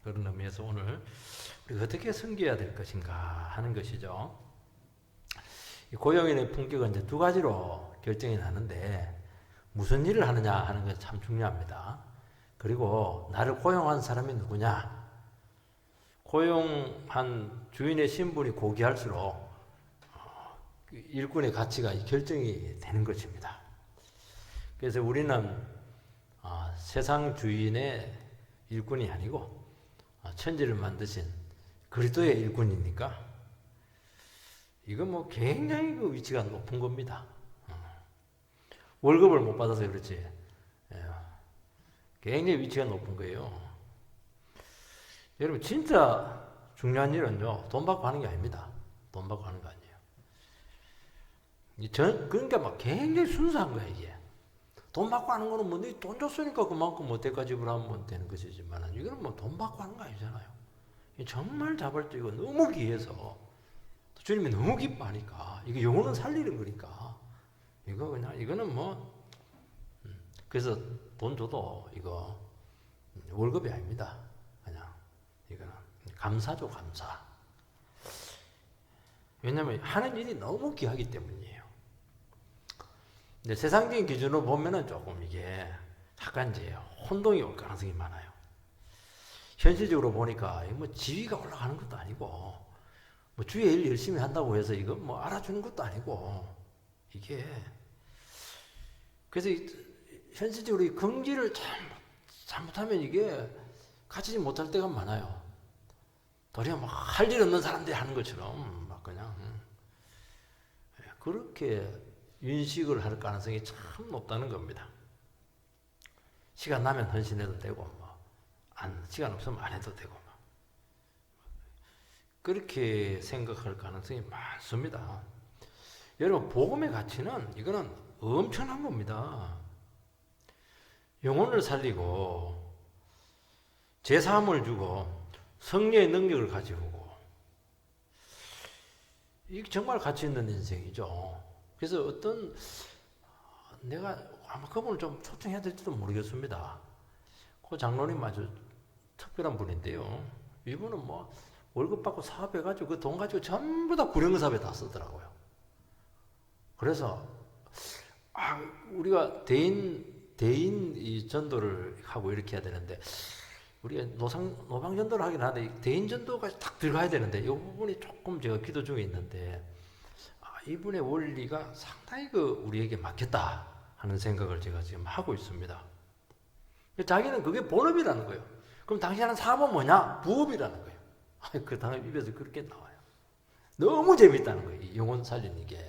그런 의미에서 오늘 우리가 어떻게 섬겨야 될 것인가 하는 것이죠. 이 고용인의 품격은 이제 두 가지로 결정이 나는데 무슨 일을 하느냐 하는 것이 참 중요합니다. 그리고 나를 고용한 사람이 누구냐? 고용한 주인의 신분이 고귀할수록 일꾼의 가치가 결정이 되는 것입니다. 그래서 우리는 세상 주인의 일꾼이 아니고 천지를 만드신 그리스도의 일꾼이니까 이건 뭐 굉장히 그 위치가 높은 겁니다. 월급을 못 받아서 그렇지. 굉장히 위치가 높은 거예요. 여러분 진짜 중요한 일은요, 돈 받고 하는 게 아닙니다. 돈 받고 하는 거 아니에요. 그러니까 막 굉장히 순수한 거야 이게. 돈 받고 하는 거는 뭐 돈 줬으니까 그만큼 뭐 대가 지불하면 되는 것이지만 이거는 뭐 돈 받고 하는 거 아니잖아요. 정말 자발적이고 너무 귀해서 주님이 너무 기뻐하니까 이게 영혼은 살리는 거니까 이거는 뭐 그래서 돈 줘도 이거 월급이 아닙니다. 그냥 이거는 감사죠, 감사. 왜냐하면 하는 일이 너무 귀하기 때문이에요. 근데 세상적인 기준으로 보면은 조금 이게 약간 이제 혼동이 올 가능성이 많아요. 현실적으로 보니까 뭐 지위가 올라가는 것도 아니고 뭐 주의 일 열심히 한다고 해서 이거 뭐 알아주는 것도 아니고 이게 그래서 현실적으로 이 긍지를 잘못하면 이게 갖추지 못할 때가 많아요. 도리어 막 할 일 없는 사람들이 하는 것처럼 막 그냥 그렇게 윤식을 할 가능성이 참 높다는 겁니다. 시간 나면 헌신해도 되고 시간 없으면 안 해도 되고 그렇게 생각할 가능성이 많습니다. 여러분 복음의 가치는 이거는 엄청난 겁니다. 영혼을 살리고 제사함을 주고 성령의 능력을 가지고 이게 정말 가치 있는 인생이죠. 그래서 내가 아마 그분을 좀 초청해야 될지도 모르겠습니다. 그 장로님 아주 특별한 분인데요. 이분은 뭐 월급 받고 사업해가지고 그 돈 가지고 전부 다 구령사업에 다 쓰더라고요. 그래서 우리가 대인 이 전도를 하고 이렇게 해야 되는데 우리가 노방 전도를 하긴 하는데 대인 전도까지 딱 들어가야 되는데 이 부분이 조금 제가 기도 중에 있는데 이분의 원리가 상당히 우리에게 맞겠다 하는 생각을 제가 지금 하고 있습니다. 자기는 그게 본업이라는 거예요. 그럼 당신 하는 사업은 뭐냐? 부업이라는 거예요. 그 다음 입에서 그렇게 나와요. 너무 재밌다는 거예요. 이 영혼 살리는 게.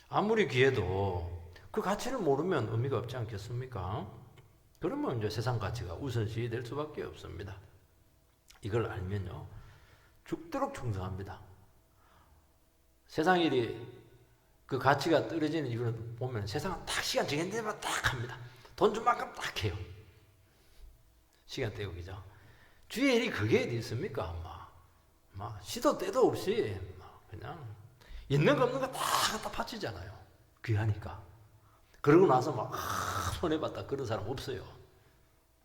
아무리 귀해도 그 가치를 모르면 의미가 없지 않겠습니까? 그러면 이제 세상 가치가 우선시 될 수밖에 없습니다. 이걸 알면요, 죽도록 충성합니다. 세상 일이 그 가치가 떨어지는 이유를 보면 세상은 딱 시간 정해진 대로 딱 합니다. 돈 준 만큼 딱 해요. 시간 때우기죠. 주의 일이 그게 어디 있습니까? 시도 때도 없이 그냥 있는 거 없는 거 다 갖다 바치잖아요. 귀하니까. 그러고 나서 손해봤다 그런 사람 없어요.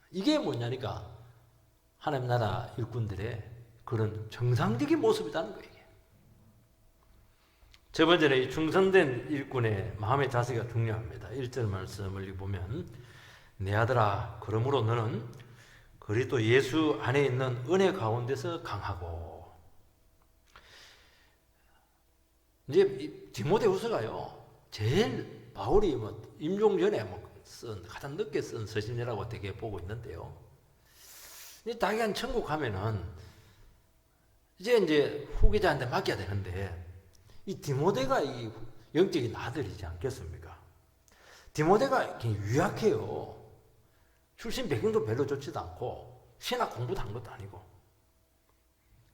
이게 뭐냐니까 하나님 나라 일꾼들의 그런 정상적인 모습이라는 거예요. 첫 번째는 이 충성된 일꾼의 마음의 자세가 중요합니다. 1절 말씀을 보면 내 아들아 그러므로 너는 그리스도 예수 안에 있는 은혜 가운데서 강하고. 이제 디모데후서가요 제일 바울이 임종 전에 가장 늦게 쓴 서신이라고 되게 보고 있는데요. 자기가 한 천국 가면은 이제 후계자한테 맡겨야 되는데 이 디모데가 이 영적인 아들이지 않겠습니까? 디모데가 유약해요. 출신 배경도 별로 좋지도 않고 신학 공부도 한 것도 아니고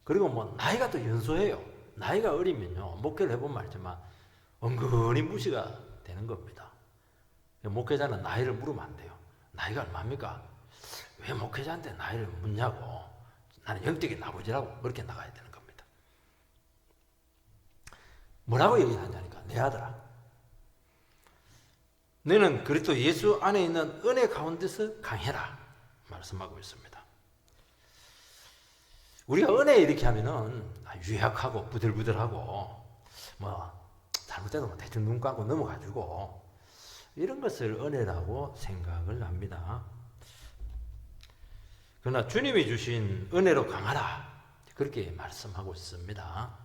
그리고 나이가 또 연소해요. 나이가 어리면요 목회를 해보면 알지만 은근히 무시가 되는 겁니다. 목회자는 나이를 물으면 안 돼요. 나이가 얼마입니까? 왜 목회자한테 나이를 묻냐고. 나는 영적인 아버지라고 그렇게 나가야 되는 겁니다. 뭐라고 얘기하냐니까 내 아들아 너는 그리스도 예수 안에 있는 은혜 가운데서 강해라 말을 말씀하고 있습니다. 우리가 은혜 이렇게 하면은 유약하고 부들부들하고 뭐 잘못해도 뭐 대충 눈 감고 넘어가지고 이런 것을 은혜라고 생각을 합니다. 그러나 주님이 주신 은혜로 강하라 그렇게 말씀하고 있습니다.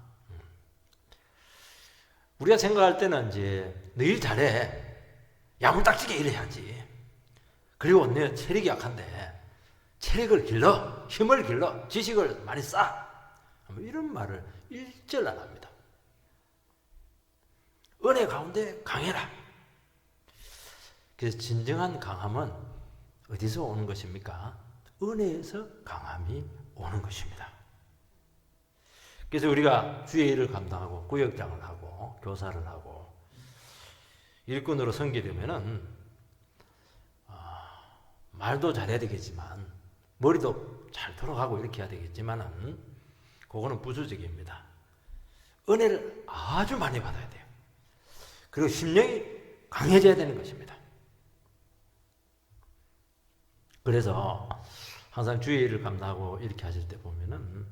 우리가 생각할 때는 이제 늘 잘해 야물딱지게 일해야지. 그리고 내 체력이 약한데 체력을 길러, 힘을 길러, 지식을 많이 쌓아. 이런 말을 일절 안 합니다. 은혜 가운데 강해라. 그래서 진정한 강함은 어디서 오는 것입니까? 은혜에서 강함이 오는 것입니다. 그래서 우리가 주의 일을 감당하고 구역장을 하고 교사를 하고 일꾼으로 섬기려면은 말도 잘해야 되겠지만 머리도 잘 돌아가고 이렇게 해야 되겠지만은 그거는 부수적입니다. 은혜를 아주 많이 받아야 돼요. 그리고 심령이 강해져야 되는 것입니다. 그래서 항상 주의 일을 감당하고 이렇게 하실 때 보면은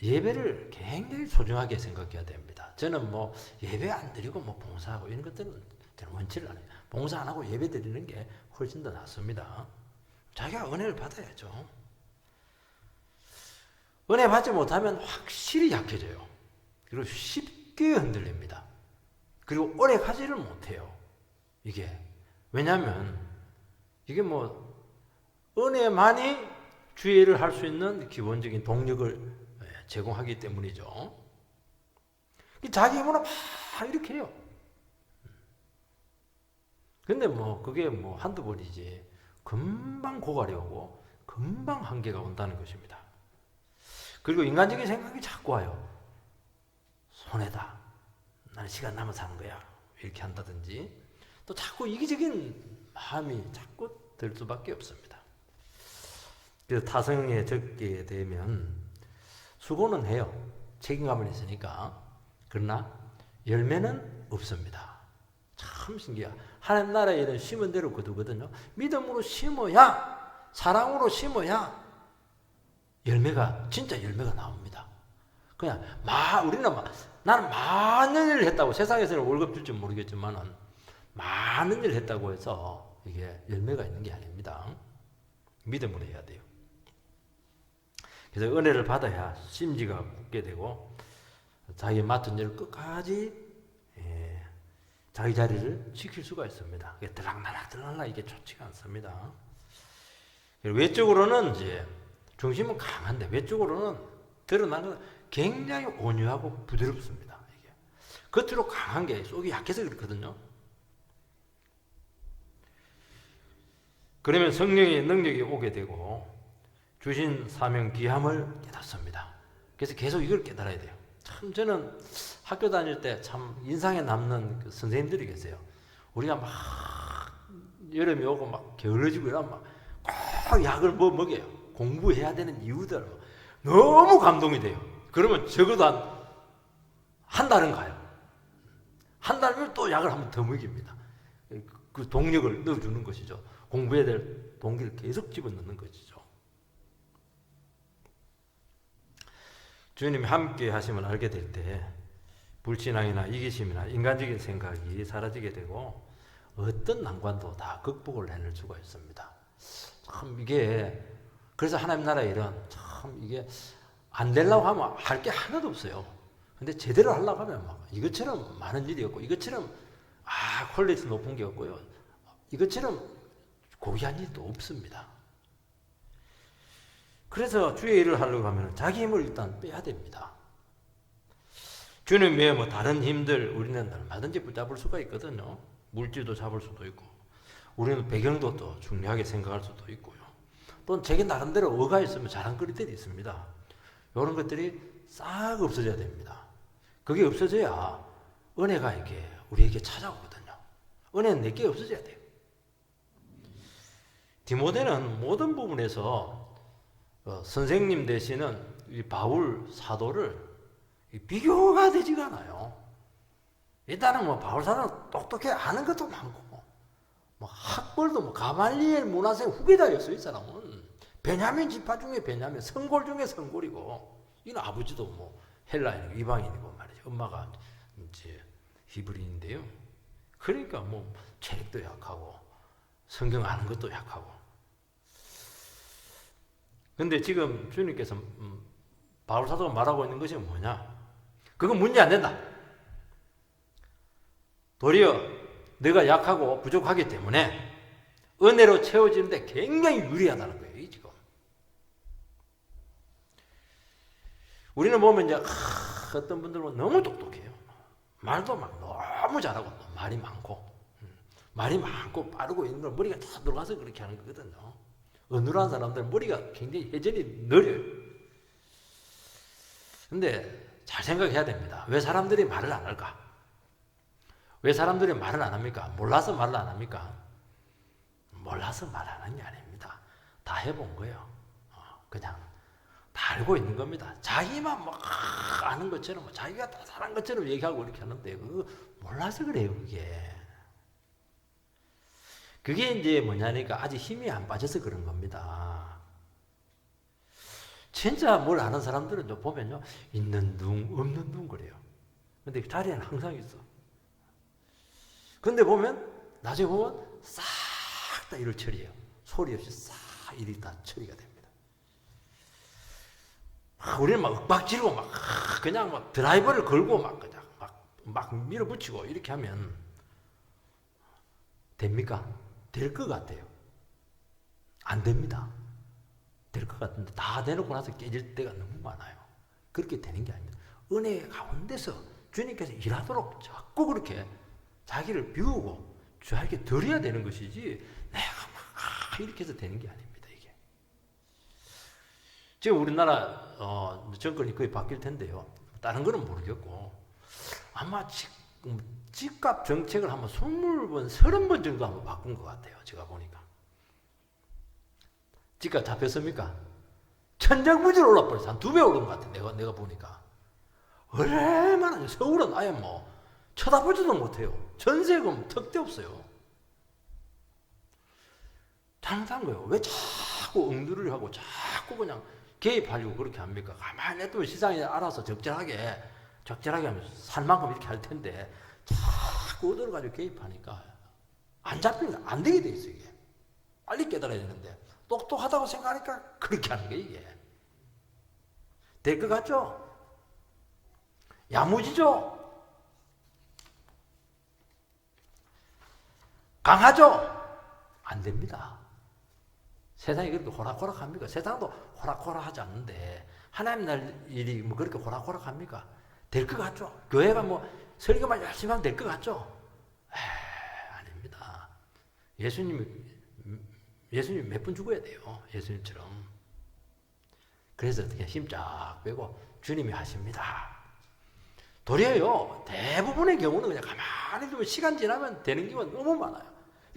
예배를 굉장히 소중하게 생각해야 됩니다. 저는 뭐 예배 안 드리고 뭐 봉사하고 이런 것들은 저는 원치를 않아요. 봉사 안 하고 예배 드리는 게 훨씬 더 낫습니다. 자기가 은혜를 받아야죠. 은혜 받지 못하면 확실히 약해져요. 그리고 쉽게 흔들립니다. 그리고 오래 가지를 못해요. 이게 왜냐하면 이게 뭐 은혜만이 주의 일을 할 수 있는 기본적인 동력을 제공하기 때문이죠. 자기 힘으로 막 이렇게 해요. 근데 뭐 그게 뭐 한두 번이지 금방 고갈이 오고 금방 한계가 온다는 것입니다. 그리고 인간적인 생각이 자꾸 와요. 손해다. 나는 시간 남아 사는 거야. 이렇게 한다든지 또 자꾸 이기적인 마음이 자꾸 들 수밖에 없습니다. 그래서 타성에 적게 되면 수고는 해요. 책임감은 있으니까. 그러나 열매는 없습니다. 참 신기해요. 하나님 나라의 일은 심은 대로 거두거든요. 믿음으로 심어야, 사랑으로 심어야 열매가, 진짜 열매가 나옵니다. 그냥 우리는 나는 많은 일을 했다고, 세상에서는 월급 줄지 모르겠지만은 많은 일을 했다고 해서 이게 열매가 있는 게 아닙니다. 믿음으로 해야 돼요. 그래서 은혜를 받아야 심지가 굳게 되고 자기 맡은 일을 끝까지 자기 자리를 지킬 수가 있습니다. 들락날락 이게 좋지가 않습니다. 외적으로는 이제 중심은 강한데 외적으로는 드러나는 건 굉장히 온유하고 부드럽습니다. 이게 겉으로 강한 게 속이 약해서 그렇거든요. 그러면 성령의 능력이 오게 되고 주신 사명 귀함을 깨닫습니다. 그래서 계속 이걸 깨달아야 돼요. 참 저는 학교 다닐 때 참 인상에 남는 그 선생님들이 계세요. 우리가 막 여름이 오고 막 게을러지고 이러면 막 꼭 약을 뭐 먹여요. 공부해야 되는 이유들 너무 감동이 돼요. 그러면 적어도 한 달은 가요. 한 달이면 또 약을 한 번 더 먹입니다. 그 동력을 넣어주는 것이죠. 공부해야 될 동기를 계속 집어넣는 것이죠. 주님이 함께 하심을 알게 될 때 불신앙이나 이기심이나 인간적인 생각이 사라지게 되고 어떤 난관도 다 극복을 해낼 수가 있습니다. 참 이게 그래서 하나님 나라의 일은 참 이게 안 되려고 하면 할 게 하나도 없어요. 근데 제대로 하려고 하면 막 이것처럼 많은 일이 없고 이것처럼 퀄리티 높은 게 없고요. 이것처럼 고귀한 일도 없습니다. 그래서 주의 일을 하려고 하면 자기 힘을 일단 빼야 됩니다. 주님 외에 뭐 다른 힘들 우리는 얼마든지 붙잡을 수가 있거든요. 물질도 잡을 수도 있고 우리는 배경도 또 중요하게 생각할 수도 있고요. 또 자기 나름대로 의가 있으면 자랑거리들이 있습니다. 이런 것들이 싹 없어져야 됩니다. 그게 없어져야 은혜가 이게 우리에게 찾아오거든요. 은혜는 내게 없어져야 돼요. 디모데는 모든 부분에서 선생님 되시는 이 바울 사도를 비교가 되지가 않아요. 일단은 뭐 바울 사도는 똑똑해 아는 것도 많고 뭐 학벌도 뭐 가말리엘 문화생 후계자였어요. 이 사람은 베냐민 지파 중에 베냐민, 성골 중에 성골이고, 이는 아버지도 뭐 헬라인이고 이방인이고 말이죠. 엄마가 이제 히브리인데요. 그러니까 뭐 체력도 약하고 성경 아는 것도 약하고. 근데 지금 주님께서 바울 사도가 말하고 있는 것이 뭐냐? 그건 문제 안 된다. 도리어 내가 약하고 부족하기 때문에 은혜로 채워지는데 굉장히 유리하다는 거예요. 지금 우리는 보면 이제 어떤 분들은 너무 똑똑해요. 말도 막 너무 잘하고 말이 많고 빠르고 있는 걸 머리가 다 들어가서 그렇게 하는 거거든요. 어눌한 사람들은 머리가 굉장히 회전이 느려요. 근데 잘 생각해야 됩니다. 왜 사람들이 말을 안 할까? 왜 사람들이 말을 안 합니까? 몰라서 말을 안 합니까? 몰라서 말 안 하는 게 아닙니다. 다 해본 거예요. 그냥 다 알고 있는 겁니다. 자기만 막 아는 것처럼, 자기가 다 잘한 것처럼 얘기하고 이렇게 하는데 그거 몰라서 그래요. 그게 이제 뭐냐니까 아직 힘이 안 빠져서 그런 겁니다. 진짜 뭘 아는 사람들은 보면요, 있는 둥 없는 둥 그래요. 근데 자리에는 항상 있어. 근데 나중에 보면 싹 다 일을 처리해요. 소리 없이 싹 일이 다 처리가 됩니다. 우리는 막 윽박 지르고 그냥 막 드라이버를 걸고 그냥 막 밀어붙이고 이렇게 하면 됩니까? 될 것 같아요. 안 됩니다. 될 것 같은데 다 대놓고 나서 깨질 때가 너무 많아요. 그렇게 되는 게 아닙니다. 은혜 가운데서 주님께서 일하도록 자꾸 그렇게 자기를 비우고 자기에게 드려야 되는 것이지 내가 막 이렇게 해서 되는 게 아닙니다. 이게 지금 우리나라 정권이 거의 바뀔 텐데요. 다른 거는 모르겠고 아마 집값 정책을 한번 20번, 30번 정도 한번 바꾼 것 같아요. 제가 보니까. 집값 잡혔습니까? 천정부지로 올라버려서 한 2배 오른 것 같아. 내가 보니까. 얼마나, 서울은 아예 뭐, 쳐다보지도 못해요. 전세금 턱대 없어요. 잘못한 거예요. 왜 자꾸 엉두리를 하고 자꾸 그냥 개입하려고 그렇게 합니까? 가만히 냅두면 시장이 알아서 적절하게 하면 살 만큼 이렇게 할 텐데, 자꾸 얻어가지고 개입하니까 안 잡히니까 안 되게 돼 있어, 이게. 빨리 깨달아야 되는데, 똑똑하다고 생각하니까 그렇게 하는 거예요, 이게. 될 것 같죠? 야무지죠? 강하죠? 안 됩니다. 세상이 그렇게 호락호락합니까? 세상도 호락호락하지 않는데 하나님 날 일이 뭐 그렇게 호락호락합니까? 될 것 같죠? 교회가 뭐 설교만 열심히 하면 될 것 같죠? 아닙니다. 예수님 몇 분 죽어야 돼요. 예수님처럼. 그래서 어떻게 힘 쫙 빼고 주님이 하십니다. 도리어요, 대부분의 경우는 그냥 가만히 두면 시간 지나면 되는 경우가 너무 많아요.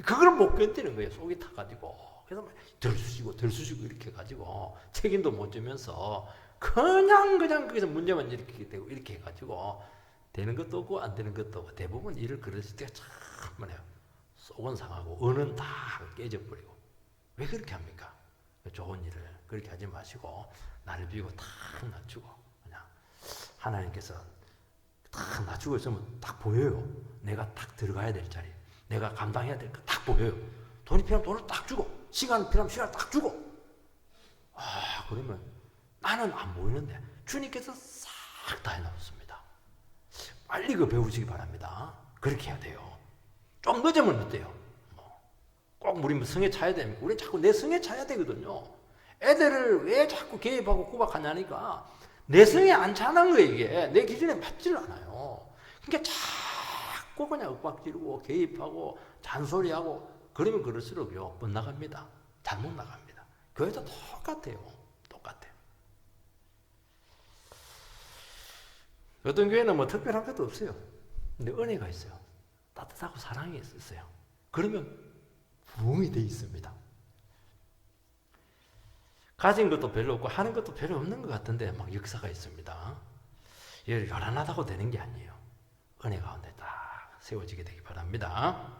그걸 못 견디는 거예요. 속이 타가지고. 그래서 덜쑤시고 이렇게 해가지고 책임도 못 지면서 그냥 거기서 문제만 이렇게 되고 이렇게 해가지고 되는 것도 없고 안 되는 것도 없고 대부분 일을 그랬을 때가 참 많아요. 속은 상하고 은은 다 깨져버리고. 왜 그렇게 합니까? 좋은 일을 그렇게 하지 마시고 나를 비우고 탁 낮추고 그냥 하나님께서 탁 낮추고 있으면 딱 보여요. 내가 딱 들어가야 될 자리, 내가 감당해야 될 거 딱 보여요. 돈이 필요하면 돈을 딱 주고, 시간 필요하면 시간을 딱 주고. 그러면 나는 안 보이는데 주님께서 싹 다 해놓습니다. 빨리 그 배우시기 바랍니다. 그렇게 해야 돼요. 좀 늦으면 어때요? 꼭 우리 성에 차야 됩니까? 우리 자꾸 내 성에 차야 되거든요. 애들을 왜 자꾸 개입하고 구박하냐니까 내 성에 안 차는 거예요. 이게 내 기준에 맞지를 않아요. 그러니까 자꾸 그냥 윽박지르고 개입하고 잔소리하고 그러면 그럴수록요 못 나갑니다. 잘못 나갑니다. 교회도 똑같아요. 어떤 교회는 뭐 특별한 것도 없어요. 근데 은혜가 있어요. 따뜻하고 사랑이 있어요. 그러면 부흥이 돼 있습니다. 가진 것도 별로 없고 하는 것도 별로 없는 것 같은데 막 역사가 있습니다. 요란하다고 되는 게 아니에요. 은혜 가운데 딱 세워지게 되기 바랍니다.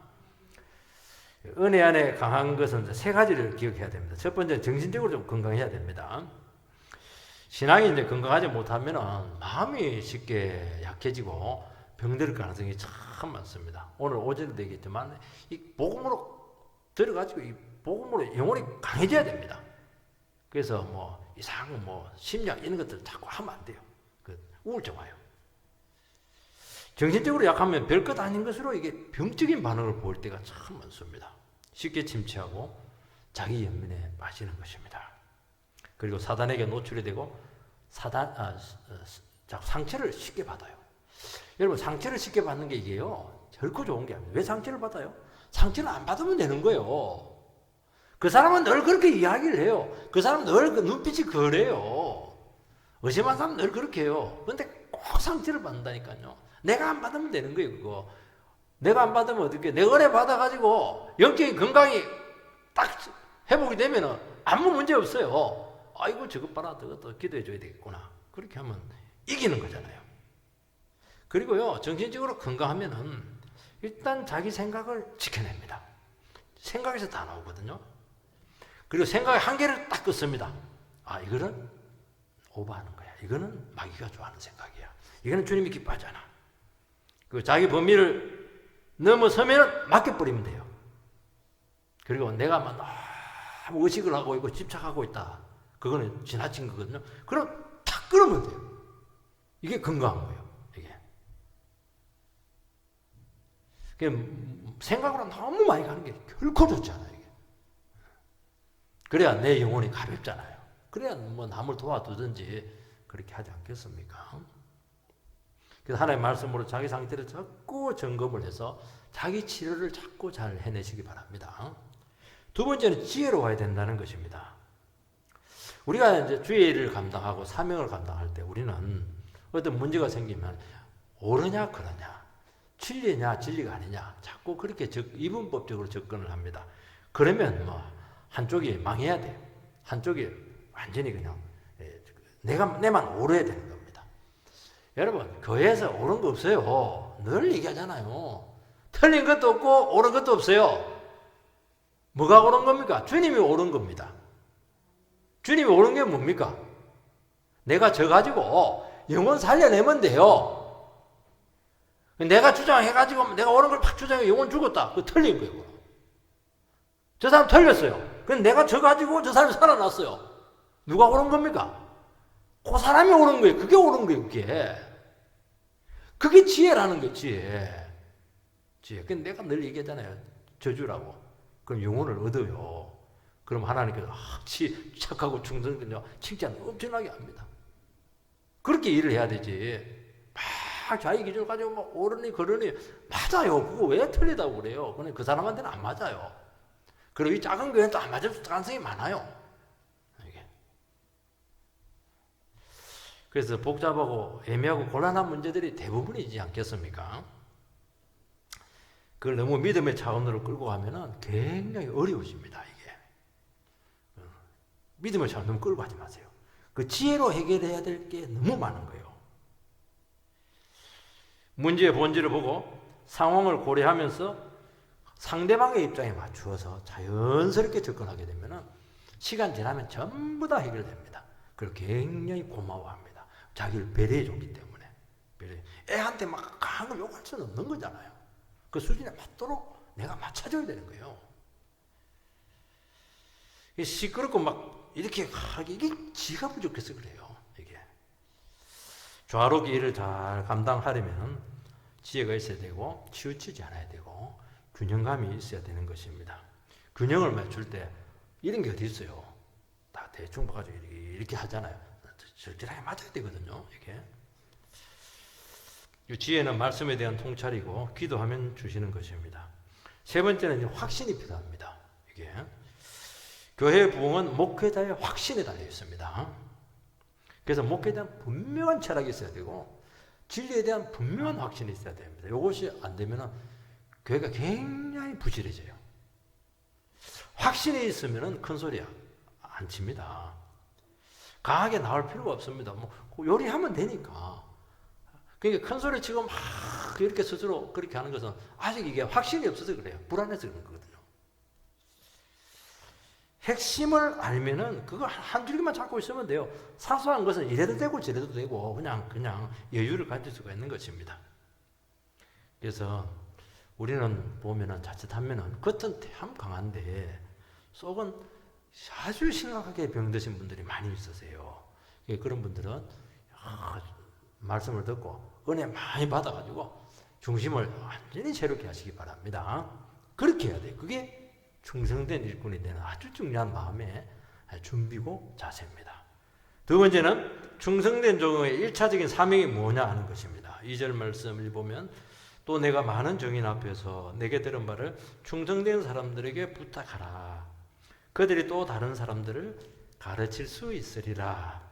은혜 안에 강한 것은 세 가지를 기억해야 됩니다. 첫 번째는 정신적으로 좀 건강해야 됩니다. 신앙이 이제 건강하지 못하면 마음이 쉽게 약해지고 병들 가능성이 참 많습니다. 오늘 오전에도 얘기했지만 이 복음으로 들어가지고 이 복음으로 영혼이 강해져야 됩니다. 그래서 뭐 이상한 뭐 심리학 이런 것들 자꾸 하면 안 돼요. 그 우울증 와요. 정신적으로 약하면 별것 아닌 것으로 이게 병적인 반응을 보일 때가 참 많습니다. 쉽게 침체하고 자기 연민에 빠지는 것입니다. 그리고 사단에게 노출이 되고 상처를 쉽게 받아요. 여러분 상처를 쉽게 받는 게 이게요 결코 좋은 게 아니에요. 왜 상처를 받아요? 상처를 안 받으면 되는 거예요. 그 사람은 늘 그렇게 이야기를 해요. 그 사람은 늘 그 눈빛이 그래요. 의심한 사람은 늘 그렇게 해요. 그런데 꼭 상처를 받는다니까요. 내가 안 받으면 되는 거예요. 그거 내가 안 받으면 어떻게 내가 은혜 받아가지고 영적인 건강이 딱 회복이 되면은 아무 문제 없어요. 아이고 저것 봐라 저것도 기도해 줘야 되겠구나. 그렇게 하면 이기는 거잖아요. 그리고요 정신적으로 건강하면은 일단 자기 생각을 지켜냅니다. 생각에서 다 나오거든요. 그리고 생각의 한계를 딱 끊습니다. 아 이거는 오버하는 거야. 이거는 마귀가 좋아하는 생각이야. 이거는 주님이 기뻐하잖아. 그 자기 범위를 넘어서면 맡겨버리면 돼요. 그리고 내가 막 너무 의식을 하고 있고 집착하고 있다. 그거는 지나친 거거든요. 그럼 탁 끊으면 돼요. 이게 건강한 거예요. 이게 생각으로 너무 많이 가는 게 결코 좋지 않아요. 이게. 그래야 내 영혼이 가볍잖아요. 그래야 뭐 남을 도와주든지 그렇게 하지 않겠습니까? 그래서 하나님의 말씀으로 자기 상태를 자꾸 점검을 해서 자기 치료를 자꾸 잘 해내시기 바랍니다. 두 번째는 지혜로워야 된다는 것입니다. 우리가 이제 주의 일을 감당하고 사명을 감당할 때 우리는 어떤 문제가 생기면 옳으냐 그러냐 진리냐 진리가 아니냐 자꾸 그렇게 이분법적으로 접근을 합니다. 그러면 뭐 한쪽이 망해야 돼요. 한쪽이 완전히 그냥 내만 옳아야 되는 겁니다. 여러분 교회에서 옳은 거 없어요. 늘 얘기하잖아요. 틀린 것도 없고 옳은 것도 없어요. 뭐가 옳은 겁니까? 주님이 옳은 겁니다. 주님이 옳은 게 뭡니까? 내가 저 가지고 영혼 살려내면 돼요. 내가 주장해가지고 내가 옳은 걸 팍 주장해 영혼 죽었다. 그거 틀린 거예요. 저 사람 틀렸어요. 근데 내가 저 가지고 저 사람이 살아났어요. 누가 옳은 겁니까? 그 사람이 옳은 거예요. 그게 옳은 거예요. 그게 지혜라는 거예요. 지혜. 근데 내가 늘 얘기하잖아요. 저주라고. 그럼 영혼을 얻어요. 그럼 하나님께서 착하고 충성되냐 칭찬 엄청나게 합니다. 그렇게 일을 해야 되지. 막 자기 기준을 가지고 막 옳으니 그러니 맞아요. 그거 왜 틀리다고 그래요? 근데 그 사람한테는 안 맞아요. 그리고 이 작은 교회는 또 안 맞을 가능성이 많아요. 이게. 그래서 복잡하고 애매하고 곤란한 문제들이 대부분이지 않겠습니까? 그걸 너무 믿음의 차원으로 끌고 가면은 굉장히 어려워집니다. 이게. 믿음의 차원 너무 끌고 가지 마세요. 그 지혜로 해결해야 될 게 너무 많은 거예요. 문제의 본질을 보고 상황을 고려하면서 상대방의 입장에 맞추어서 자연스럽게 접근하게 되면 시간 지나면 전부 다 해결됩니다. 그리고 굉장히 고마워합니다. 자기를 배려해 줬기 때문에. 애한테 막 강한 걸 욕할 수는 없는 거잖아요. 그 수준에 맞도록 내가 맞춰줘야 되는 거예요. 시끄럽고 막 이렇게 하기 이게 지가 부족해서 그래요. 이게 좌로기 일을 잘 감당하려면 지혜가 있어야 되고 치우치지 않아야 되고 균형감이 있어야 되는 것입니다. 균형을 맞출 때 이런 게 어디 있어요? 다 대충 봐가지고 이렇게 하잖아요. 절절하게 맞아야 되거든요. 이게 이 지혜는 말씀에 대한 통찰이고 기도하면 주시는 것입니다. 세 번째는 확신이 필요합니다. 이게 교회의 부흥은 목회자의 확신에 달려 있습니다. 그래서 목회에 대한 분명한 철학이 있어야 되고 진리에 대한 분명한 확신이 있어야 됩니다. 이것이 안 되면 교회가 굉장히 부실해져요. 확신이 있으면 큰 소리 안 칩니다. 강하게 나올 필요가 없습니다. 뭐 요리하면 되니까. 그러니까 큰 소리 치고 막 이렇게 스스로 그렇게 하는 것은 아직 이게 확신이 없어서 그래요. 불안해서 그런 거거든요. 핵심을 알면은 그거 한 줄기만 잡고 있으면 돼요. 사소한 것은 이래도 되고 저래도 되고 그냥 여유를 가질 수가 있는 것입니다. 그래서 우리는 보면은 자칫하면은 겉은 참 강한데 속은 아주 심각하게 병드신 분들이 많이 있으세요. 그런 분들은 말씀을 듣고 은혜 많이 받아가지고 중심을 완전히 새롭게 하시기 바랍니다. 그렇게 해야 돼요. 그게 충성된 일꾼이 되는 아주 중요한 마음의 준비고 자세입니다. 두 번째는 충성된 종의 1차적인 사명이 뭐냐 하는 것입니다. 2절 말씀을 보면 또 내가 많은 정인 앞에서 내게 들은 바를 충성된 사람들에게 부탁하라. 그들이 또 다른 사람들을 가르칠 수 있으리라.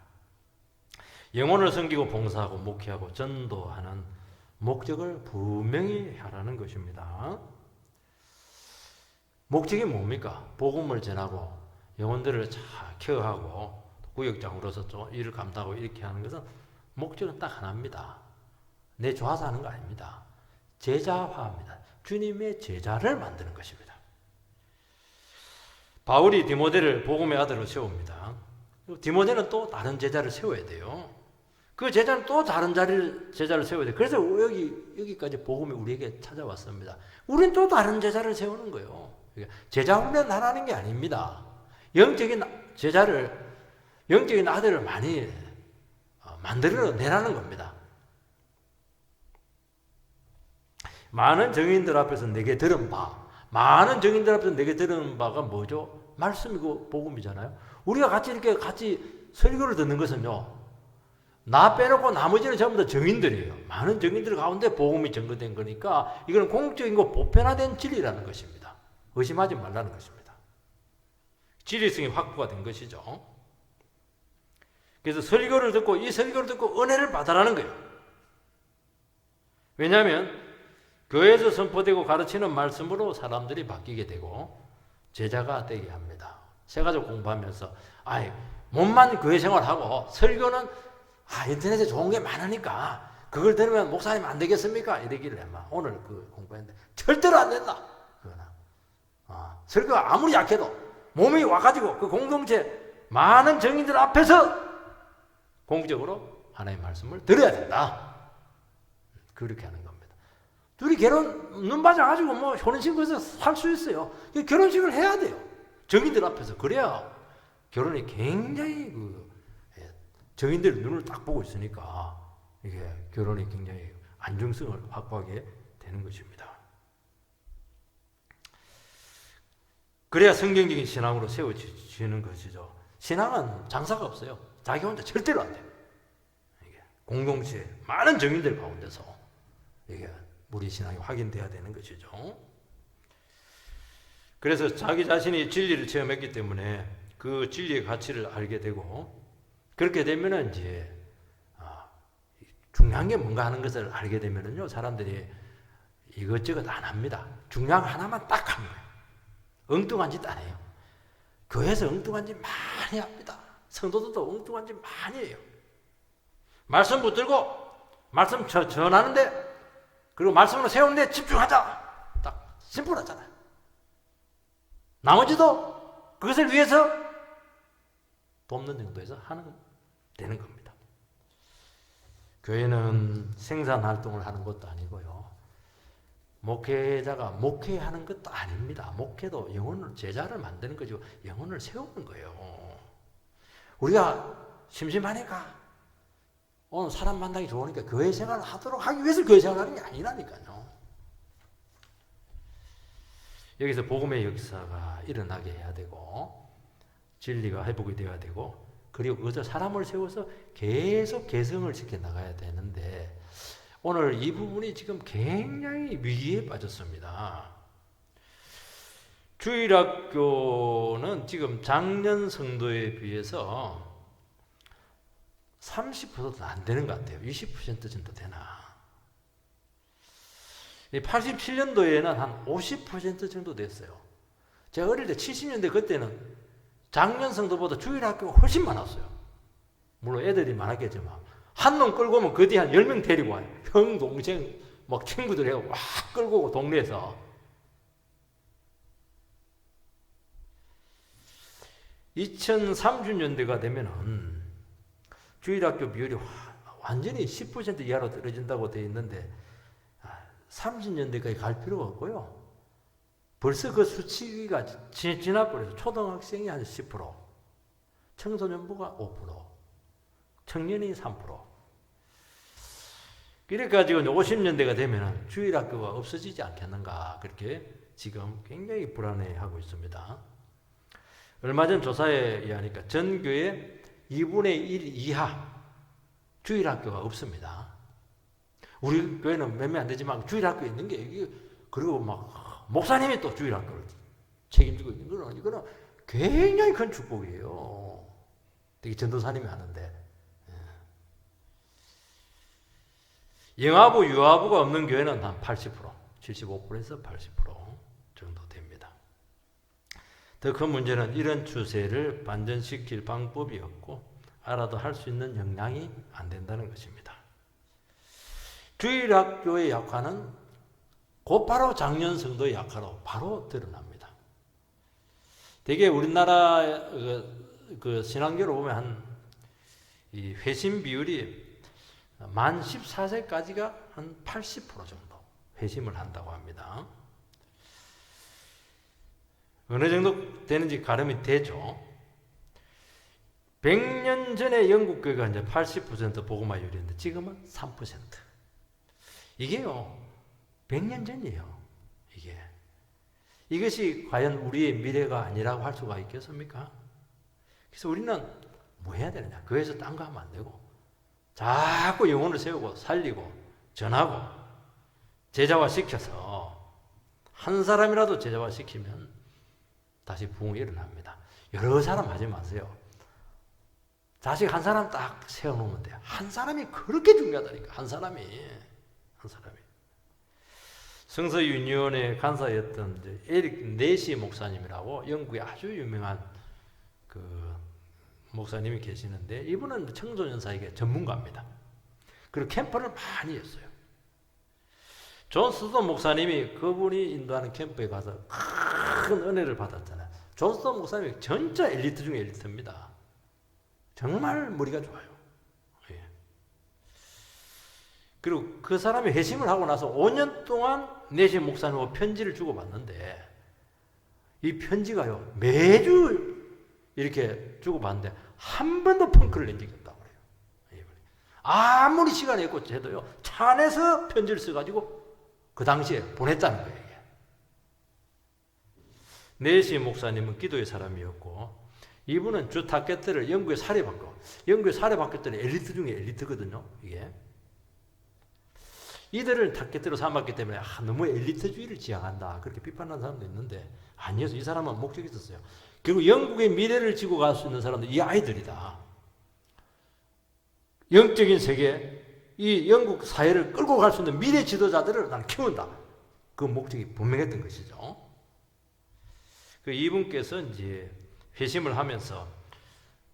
영혼을 섬기고 봉사하고 목회하고 전도하는 목적을 분명히 하라는 것입니다. 목적이 뭡니까? 복음을 전하고 영혼들을 잘 케어하고 구역장으로서 좀 일을 감당하고 이렇게 하는 것은 목적은 딱 하나입니다. 내 좋아서 하는 거 아닙니다. 제자화합니다. 주님의 제자를 만드는 것입니다. 바울이 디모데를 복음의 아들로 세웁니다. 디모데는 또 다른 제자를 세워야 돼요. 그 제자는 또 다른 제자를 세워야 돼요. 그래서 여기까지 복음이 우리에게 찾아왔습니다. 우리는 또 다른 제자를 세우는 거예요. 제자 훈련하라는 게 아닙니다. 영적인 아들을 많이 만들어내라는 겁니다. 많은 증인들 앞에서 내게 들은 바가 뭐죠? 말씀이고 복음이잖아요. 우리가 같이 설교를 듣는 것은요, 나 빼놓고 나머지는 전부 다 증인들이에요. 많은 증인들 가운데 복음이 증거된 거니까 이건 공적인 거 보편화된 진리라는 것입니다. 의심하지 말라는 것입니다. 진리성이 확보가 된 것이죠. 그래서 이 설교를 듣고 은혜를 받아라는 거예요. 왜냐하면 교회에서 선포되고 가르치는 말씀으로 사람들이 바뀌게 되고 제자가 되게 합니다. 새가족 공부하면서 몸만 교회 생활하고 설교는 인터넷에 좋은 게 많으니까 그걸 들으면 목사님 안 되겠습니까? 이러길래 오늘 공부했는데 절대로 안 된다. 설교가 아무리 약해도 몸이 와가지고 그 공동체 많은 정인들 앞에서 공적으로 하나님의 말씀을 들어야 된다. 그렇게 하는 겁니다. 둘이 눈 맞아가지고 혼인신고에서 살 수 있어요. 결혼식을 해야 돼요. 정인들 앞에서. 그래야 결혼이 굉장히 정인들이 눈을 딱 보고 있으니까 이게 결혼이 굉장히 안정성을 확보하게 되는 것입니다. 그래야 성경적인 신앙으로 세워지는 것이죠. 신앙은 장사가 없어요. 자기 혼자 절대로 안 돼요. 공동체 많은 정인들 가운데서 이게 우리 신앙이 확인돼야 되는 것이죠. 그래서 자기 자신이 진리를 체험했기 때문에 그 진리의 가치를 알게 되고 그렇게 되면은 이제 중요한 게 뭔가 하는 것을 알게 되면은요 사람들이 이것저것 안 합니다. 중요한 하나만 딱 하는 거예요. 엉뚱한 짓 안 해요. 교회에서 엉뚱한 짓 많이 합니다. 성도들도 엉뚱한 짓 많이 해요. 말씀 붙들고 말씀 전하는데 그리고 말씀으로 세우는데 집중하자. 딱 심플하잖아요. 나머지도 그것을 위해서 돕는 정도에서 되는 겁니다. 교회는 생산 활동을 하는 것도 아니고요. 목회자가 목회하는 것도 아닙니다. 목회도 제자를 만드는 거죠. 영혼을 세우는 거예요. 우리가 심심하니까 오늘 사람 만나기 좋으니까 교회 생활을 하기 위해서 교회 생활을 하는 게 아니라니까요. 여기서 복음의 역사가 일어나게 해야 되고 진리가 회복이 되어야 되고 그리고 그것을 사람을 세워서 계속 개성을 시켜 나가야 되는데 오늘 이 부분이 지금 굉장히 위기에 빠졌습니다. 주일학교는 지금 작년 성도에 비해서 30%도 안 되는 것 같아요. 20% 정도 되나. 87년도에는 한 50% 정도 됐어요. 제가 어릴 때 70년대 그때는 작년 성도보다 주일학교가 훨씬 많았어요. 물론 애들이 많았겠지만 한 놈 끌고 오면 그 뒤에 한 10명 데리고 와요. 형, 동생, 막 친구들 해서 와 끌고 오고 동네에서. 2030년대가 되면은 주일학교 비율이 완전히 10% 이하로 떨어진다고 되어 있는데 30년대까지 갈 필요가 없고요. 벌써 그 수치가 지나버려서 초등학생이 한 10%, 청소년부가 5%, 청년이 3%. 그래가지고 50년대가 되면 주일학교가 없어지지 않겠는가 그렇게 지금 굉장히 불안해하고 있습니다. 얼마 전 조사에 의하니까 전교의 2분의 1 이하 주일학교가 없습니다. 우리 교회는 몇몇 안 되지만 주일학교에 있는 게 이게 그리고 막 목사님이 또 주일학교를 책임지고 있는 거는 이거는 굉장히 큰 축복이에요. 되게 전도사님이 하는데 영아부, 유아부가 없는 교회는 한 80%, 75%에서 80% 정도 됩니다. 더 큰 문제는 이런 추세를 반전시킬 방법이 없고 알아도 할 수 있는 역량이 안 된다는 것입니다. 주일학교의 약화는 곧바로 작년 성도의 약화로 바로 드러납니다. 되게 우리나라 그 신앙교로 보면 이 회심 비율이 만 14세까지가 한 80% 정도 회심을 한다고 합니다. 어느 정도 되는지 가름이 되죠. 100년 전에 영국 교회가 이제 80% 복음화율이었는데 지금은 3%. 이게요, 100년 전이에요. 이것이 과연 우리의 미래가 아니라고 할 수가 있겠습니까? 그래서 우리는 뭐 해야 되느냐? 교회에서 딴 거 하면 안 되고 자꾸 영혼을 세우고 살리고 전하고 제자화시켜서 한 사람이라도 제자화시키면 다시 부흥이 일어납니다. 여러 사람 하지 마세요. 자식 한 사람 딱 세워놓으면 돼요. 한 사람이 그렇게 중요하다니까. 한 사람이. 성서윤리원의 간사였던 에릭 네시 목사님이라고 영국의 아주 유명한 그 목사님이 계시는데 이분은 청소년 사역의 전문가입니다. 그리고 캠프를 많이 했어요. 존 스톤 목사님이 그분이 인도하는 캠프에 가서 큰 은혜를 받았잖아요. 존 스톤 목사님이 진짜 엘리트 중에 엘리트입니다. 정말 머리가 좋아요. 예. 그리고 그 사람이 회심을 하고 나서 5년 동안 네시 목사님하고 편지를 주고받는데 이 편지가요 매주 이렇게 주고받는데 한 번도 펑크를 낸 적이 없다고 그래요. 아무리 시간이 있고 해도요 차 안에서 편지를 써가지고 그 당시에 보냈다는 거예요. 이게. 네시 목사님은 기도의 사람이었고 이분은 주 타겟들을 영국에 살해받고 영국에 살해받겠더니 엘리트 중에 엘리트거든요. 이게 이들을 타겟으로 삼았기 때문에 너무 엘리트주의를 지향한다 그렇게 비판하는 사람도 있는데 아니었어요. 이 사람은 목적이 있었어요. 그리고 영국의 미래를 지고 갈 수 있는 사람들 이 아이들이다. 영적인 세계 이 영국 사회를 끌고 갈 수 있는 미래 지도자들을 나는 키운다. 그 목적이 분명했던 것이죠. 그 이분께서 이제 회심을 하면서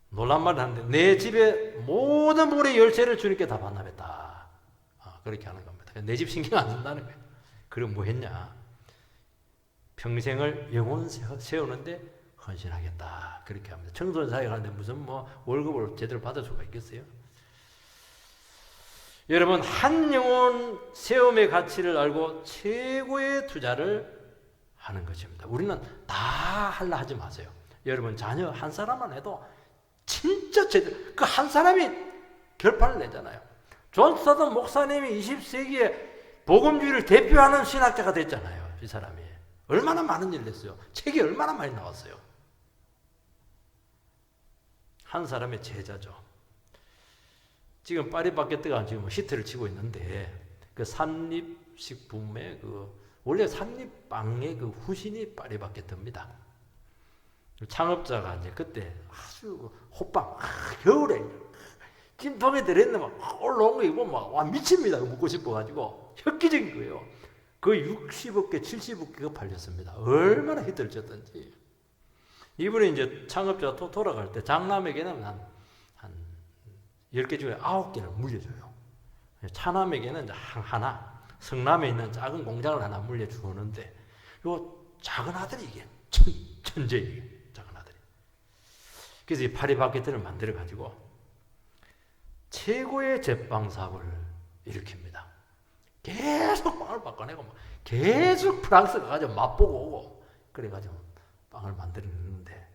놀란 말을 하는데 내 집에 모든 부분의 열쇠를 주님께 다 반납했다. 그렇게 하는 겁니다. 내 집 신경 안 쓴다는 거예요. 그럼 뭐 했냐? 평생을 영혼 세우는데 헌신하겠다. 그렇게 합니다. 청소년 사역하는데 무슨 뭐 월급을 제대로 받을 수가 있겠어요? 여러분 한 영혼 세움의 가치를 알고 최고의 투자를 하는 것입니다. 우리는 다 하려 하지 마세요. 여러분 자녀 한 사람만 해도 진짜 제대로 그 한 사람이 결판을 내잖아요. 존 스타던 목사님이 20세기에 복음주의를 대표하는 신학자가 됐잖아요. 이 사람이 얼마나 많은 일을 했어요. 책이 얼마나 많이 나왔어요. 한 사람의 제자죠. 지금 파리바게뜨가 지금 히트를 치고 있는데 그 삼립식품의 원래 삼립빵의 그 후신이 파리바게뜨입니다. 창업자가 이제 그때 아주 호빵 겨울에 찐통에 들어있는 막 올라온 거 이거 막 와 미칩니다. 먹고 싶어가지고 획기적인 거예요. 그 60억 개, 70억 개가 팔렸습니다. 얼마나 히트를 쳤던지. 이분이 이제 창업자가 또 돌아갈 때 장남에게는 한 10개 중에 9개를 물려줘요. 차남에게는 이제 하나, 성남에 있는 작은 공장을 하나 물려주는데 요 작은 아들이 이게 천재예요. 작은 아들이. 그래서 이 파리바게트를 만들어 가지고 최고의 제빵 사업을 일으킵니다. 계속 빵을 바꿔내고 계속 프랑스 가가지고 맛보고 오고 그래가지고 빵을 만들었는데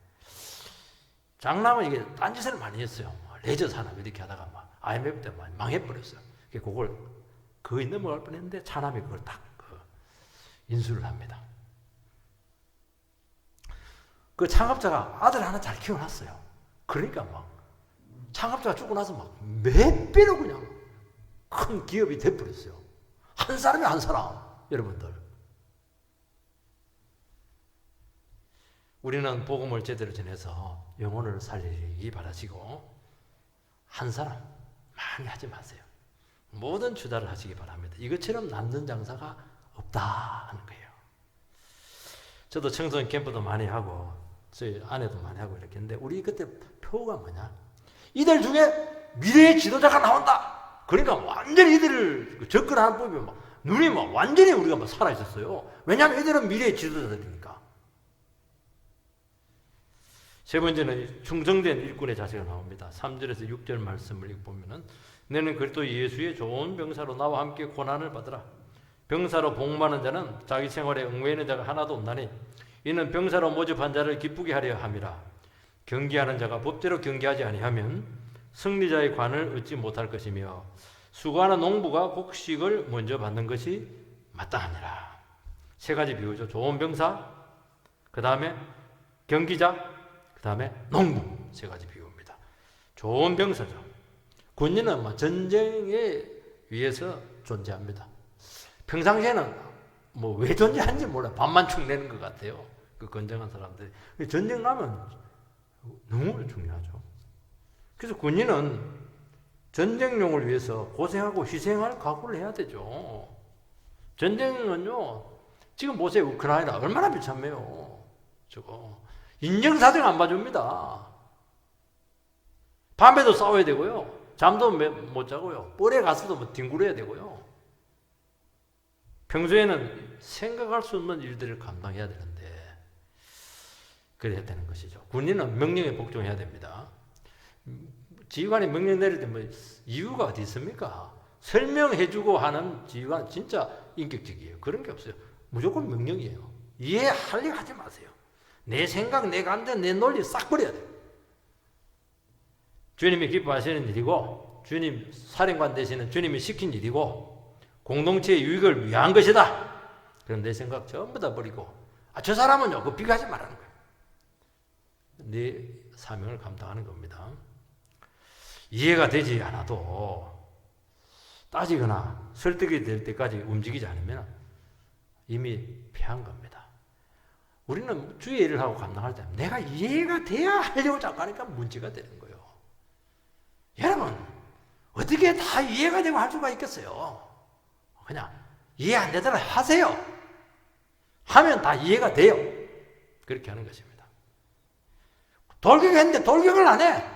장남은 이게 딴짓을 많이 했어요. 레저 산업 이렇게 하다가 막 IMF 때 많이 망해버렸어요. 그걸 거의 넘어갈 뻔했는데 차남이 그걸 딱 인수를 합니다. 그 창업자가 아들 하나 잘 키워놨어요. 그러니까 막 창업자가 죽고 나서 막 몇 배로 그냥 큰 기업이 돼버렸어요. 한 사람이 한 사람. 여러분들, 우리는 복음을 제대로 전해서 영혼을 살리기 바라시고 한 사람 많이 하지 마세요. 모든 투자를 하시기 바랍니다. 이것처럼 남는 장사가 없다 하는 거예요. 저도 청소년 캠프도 많이 하고 저희 아내도 많이 하고 이렇게 했는데 우리 그때 표가 뭐냐? 이들 중에 미래의 지도자가 나온다. 그러니까 완전히 이들을 접근하는 법이 막 눈이 막 완전히 우리가 막 살아 있었어요. 왜냐하면 이들은 미래의 지도자들이니까. 세 번째는 충성된 일꾼의 자세가 나옵니다. 3절에서 6절 말씀을 읽어보면은 너는 그리스도 예수의 좋은 병사로 나와 함께 고난을 받으라. 병사로 복무하는 자는 자기 생활에 응외하는 자가 하나도 없나니 이는 병사로 모집한 자를 기쁘게 하려 함이라. 경계하는 자가 법대로 경계하지 아니하면 승리자의 관을 얻지 못할 것이며 수고하는 농부가 곡식을 먼저 받는 것이 마땅하니라. 세 가지 비유죠. 좋은 병사, 그 다음에 경기자, 그 다음에 농부. 세 가지 비유입니다. 좋은 병사죠. 군인은 전쟁에 위해서 존재합니다. 평상시에는 왜 존재하는지 몰라요. 밥만 축 내는 것 같아요. 그 건장한 사람들이. 전쟁 나면 너무 중요하죠. 그래서 군인은 전쟁용을 위해서 고생하고 희생할 각오를 해야 되죠. 전쟁은요, 지금 보세요. 우크라이나 얼마나 비참해요. 저거. 인정사정 안 봐줍니다. 밤에도 싸워야 되고요. 잠도 못 자고요. 뻘에 가서도 뒹굴어야 되고요. 평소에는 생각할 수 없는 일들을 감당해야 되는데 그래야 되는 것이죠. 군인은 명령에 복종해야 됩니다. 지휘관이 명령 내릴 때 이유가 어디 있습니까? 설명해주고 하는 지휘관 진짜 인격적이에요. 그런 게 없어요. 무조건 명령이에요. 이해하려고 하지 마세요. 내 생각, 내 감정, 내 논리 싹 버려야 돼요. 주님이 기뻐하시는 일이고 주님 사령관 되시는 주님이 시킨 일이고 공동체의 유익을 위한 것이다. 그럼 내 생각 전부 다 버리고 저 사람은요 그거 비교하지 말라는 거예요. 네 사명을 감당하는 겁니다. 이해가 되지 않아도 따지거나 설득이 될 때까지 움직이지 않으면 이미 패한 겁니다. 우리는 주의 일을 하고 감당할 때 내가 이해가 돼야 하려고 자꾸 하니까 문제가 되는 거예요. 여러분 어떻게 다 이해가 되고 할 수가 있겠어요? 그냥 이해 안 되더라 하세요. 하면 다 이해가 돼요. 그렇게 하는 것입니다. 돌격했는데 돌격을 안 해.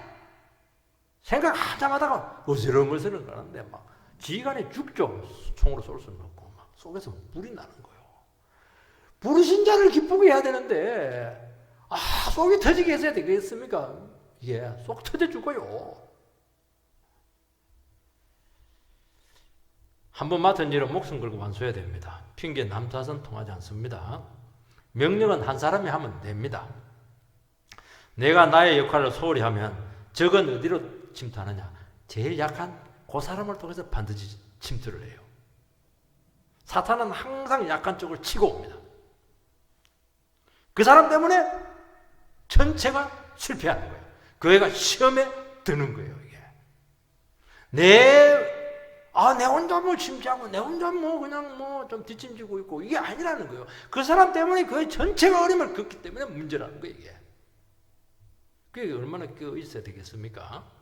생각 한참 하다가 어슬렁어슬렁 가는데 막 지휘관이 죽죠. 총으로 쏠 수는 없고 막 속에서 불이 나는 거예요. 부르신 자를 기쁘게 해야 되는데 속이 터지게 해야 되겠습니까? 이게 속 터져 죽어요. 한번 맡은 일은 목숨 걸고 완수해야 됩니다. 핑계 남탓은 통하지 않습니다. 명령은 한 사람이 하면 됩니다. 내가 나의 역할을 소홀히 하면 적은 어디로 침투하느냐? 제일 약한 그 사람을 통해서 반드시 침투를 해요. 사탄은 항상 약한 쪽을 치고 옵니다. 그 사람 때문에 전체가 실패하는 거예요. 그 애가 시험에 드는 거예요. 이게 내 혼자 침체하고 내 혼자 그냥 좀 뒷짐지고 있고 이게 아니라는 거예요. 그 사람 때문에 그 전체가 어려움을 겪기 때문에 문제라는 거예요. 이게 그게 얼마나 있어야 되겠습니까?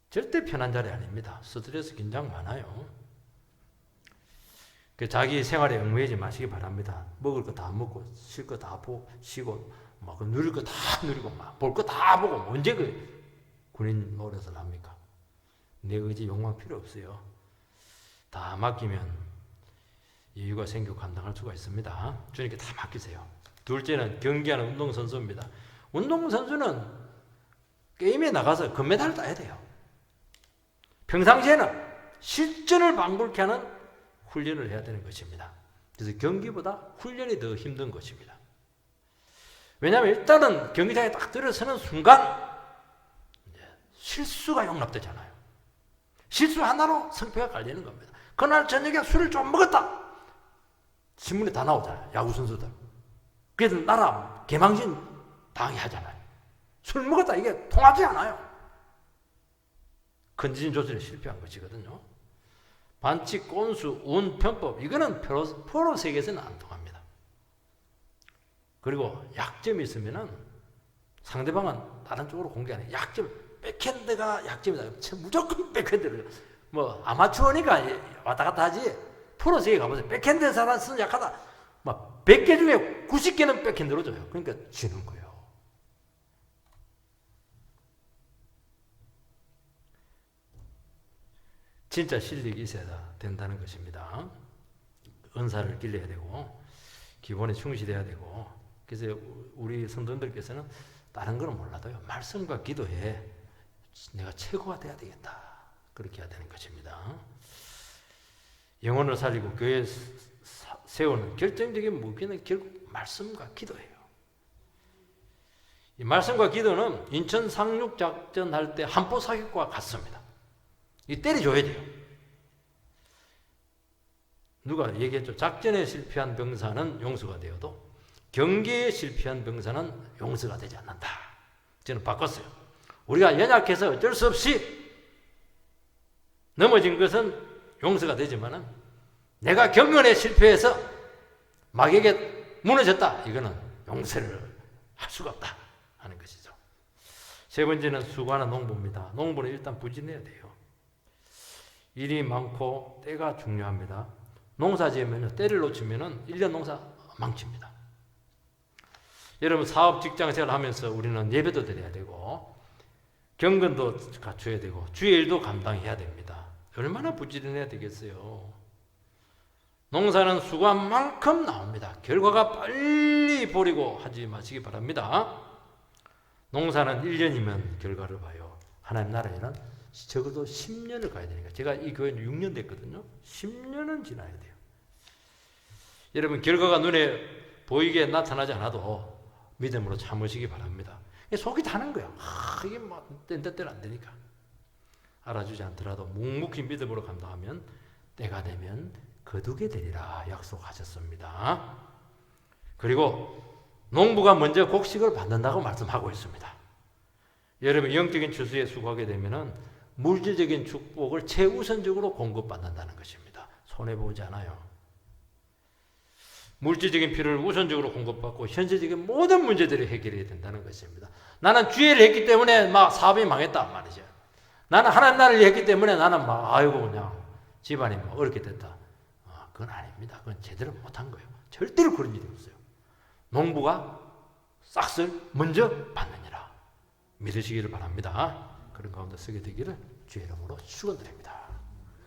절대 편한 자리 아닙니다. 스트레스 긴장 많아요. 자기 생활에 얽매이지 마시기 바랍니다. 먹을 거 다 먹고 쉴 거 다 쉬고 막 누릴 거 다 누리고 막 볼 거 다 보고 언제 그 군인 노릇을 합니까? 내 의지 욕망 필요 없어요. 다 맡기면 여유가 생기고 감당할 수가 있습니다. 주님께 다 맡기세요. 둘째는 경기하는 운동선수입니다. 운동선수는 게임에 나가서 금메달을 따야 돼요. 평상시에는 실전을 방불케 하는 훈련을 해야 되는 것입니다. 그래서 경기보다 훈련이 더 힘든 것입니다. 왜냐하면 일단은 경기장에 딱 들어서는 순간 실수가 용납되잖아요. 실수 하나로 성패가 갈리는 겁니다. 그날 저녁에 술을 좀 먹었다. 신문에 다 나오잖아요. 야구 선수들. 그래서 나라 개망신 당하잖아요. 술 먹었다 이게 통하지 않아요. 컨디션 조절에 실패한 것이거든요. 반칙, 꼰수, 운, 편법 이거는 프로 세계에서는 안 통합니다. 그리고 약점이 있으면은 상대방은 다른 쪽으로 공격하는 약점, 백핸드가 약점이다. 무조건 백핸드를 뭐 아마추어니까 왔다 갔다 하지. 프로 세계 가보세요. 백핸드 사람은 약하다. 막 100개 중에 90개는 백핸드로 줘요. 그러니까 지는 거예요. 진짜 실력이 있어야 된다는 것입니다. 은사를 길러야 되고 기본에 충실해야 되고 그래서 우리 성도님들께서는 다른 건 몰라도요. 말씀과 기도에 내가 최고가 돼야 되겠다. 그렇게 해야 되는 것입니다. 영혼을 살리고 교회 세우는 결정적인 무기는 결국 말씀과 기도예요. 이 말씀과 기도는 인천 상륙작전 할 때 한포 사격과 같습니다. 이 때려줘야 돼요. 누가 얘기했죠? 작전에 실패한 병사는 용서가 되어도 경기에 실패한 병사는 용서가 되지 않는다. 저는 바꿨어요. 우리가 연약해서 어쩔 수 없이 넘어진 것은 용서가 되지만은 내가 경건에 실패해서 막에게 무너졌다. 이거는 용서를 할 수가 없다 하는 것이죠. 세 번째는 수고하는 농부입니다. 농부는 일단 부지런해야 돼요. 일이 많고 때가 중요합니다. 농사 지으면 때를 놓치면 1년 농사 망칩니다. 여러분 사업 직장 생활 하면서 우리는 예배도 드려야 되고 경건도 갖춰야 되고 주의 일도 감당해야 됩니다. 얼마나 부지런해야 되겠어요. 농사는 수고한 만큼 나옵니다. 결과가 빨리 보리고 하지 마시기 바랍니다. 농사는 1년이면 결과를 봐요. 하나님 나라에는 적어도 10년을 가야 되니까. 제가 이 교회는 6년 됐거든요. 10년은 지나야 돼요. 여러분 결과가 눈에 보이게 나타나지 않아도 믿음으로 참으시기 바랍니다. 속이 타는 거예요. 이게 뭐 때때때로 안 되니까. 알아주지 않더라도 묵묵히 믿음으로 감당하면 때가 되면 거두게 되리라 약속하셨습니다. 그리고 농부가 먼저 곡식을 받는다고 말씀하고 있습니다. 여러분 영적인 추수에 수고하게 되면은 물질적인 축복을 최우선적으로 공급받는다는 것입니다. 손해보지 않아요. 물질적인 필요를 우선적으로 공급받고 현실적인 모든 문제들이 해결해야 된다는 것입니다. 나는 주의를 했기 때문에 막 사업이 망했다 말이죠. 나는 하나님 나라를 했기 때문에 나는 막 아이고 그냥 집안이 막 어렵게 됐다. 그건 아닙니다. 그건 제대로 못한 거예요. 절대로 그런 일이 없어요. 농부가 싹을 먼저 받느니라 믿으시기를 바랍니다. 그런 가운데 쓰게 되기를 주의 이름으로 축원드립니다.